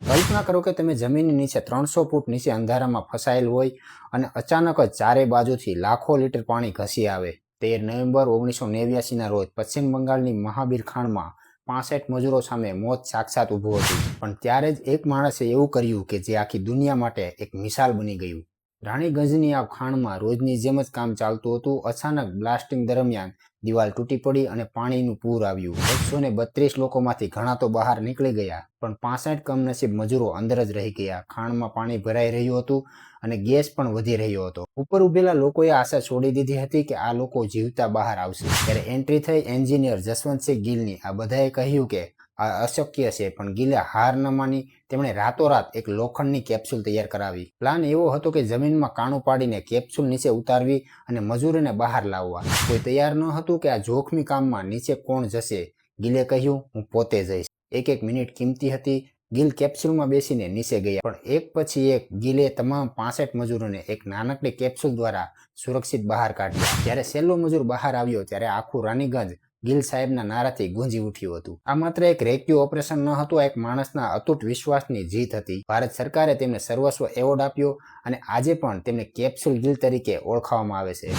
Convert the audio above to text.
કલ્પના કરો કે તમે જમીનની નીચે 300 ફૂટ નીચે અંધારામાં ફસાયેલ હોય અને અચાનક જ ચારે બાજુથી લાખો લીટર પાણી ઘસી આવે। 13 નવેમ્બર 1989ના રોજ પશ્ચિમ બંગાળની મહાબીર ખાણમાં 65 મજૂરો સામે મોત સાક્ષાત ઊભું હતું। પણ ત્યારે જ એક માણસે એવું કર્યું કે જે આખી દુનિયા માટે એક મિસાલ બની ગયું। રાણીગંજની આ ખાણમાં રોજની જેમ જ કામ ચાલતું હતું। અચાનક બ્લાસ્ટિંગ દરમિયાન દિવાલ તૂટી પડી અને પાણીનું પૂર આવ્યું। 132 લોકોમાંથી ઘણા તો બહાર નીકળી ગયા, પણ 65 કમનસીબ મજૂરો અંદર જ રહી ગયા। ખાણમાં પાણી ભરાઈ રહ્યું હતું અને ગેસ પણ વધી રહ્યો હતો। ઉપર ઉભેલા લોકોએ આશા છોડી દીધી હતી કે આ લોકો જીવતા બહાર આવશે। ત્યારે એન્ટ્રી થઈ એન્જિનિયર જસવંતસિંહ ગિલની। આ બધાએ કહ્યું કે આ અશક્ય છે, પણ ગિલે હાર ન માની તેમણે રાતોરાત એક લોખંડની કેપ્સ્યુલ તૈયાર કરાવી। પ્લાન એવો હતો કે જમીનમાં કાણું પાડીને કેપ્સ્યુલ નીચે ઉતારવી અને મજૂરોને બહાર લાવવા। કોઈ તૈયાર ન હતું કે આ જોખમી કામમાં નીચે કોણ જશે। ગિલે કહ્યું, હું પોતે જઈશ। એક મિનિટ કિંમતી હતી। ગિલ કેપ્સ્યુલમાં બેસીને નીચે ગયા, પણ એક પછી એક ગિલે તમામ 65 મજૂરોને એક નાનકડી કેપ્સ્યુલ દ્વારા સુરક્ષિત બહાર કાઢ્યા। જ્યારે છેલ્લો મજૂર બહાર આવ્યો ત્યારે આખું રાણીગંજ ગિલ સાહેબના નારાથી ગુંજી ઉઠ્યું હતું। આ માત્ર એક રેસ્ક્યુ ઓપરેશન ન હતું, આ એક માણસના અતૂટ વિશ્વાસની જીત હતી। ભારત સરકારે તેમને સર્વસ્વ એવોર્ડ આપ્યો અને આજે પણ તેમને કેપ્સ્યુલ ગિલ તરીકે ઓળખાવવામાં આવે છે।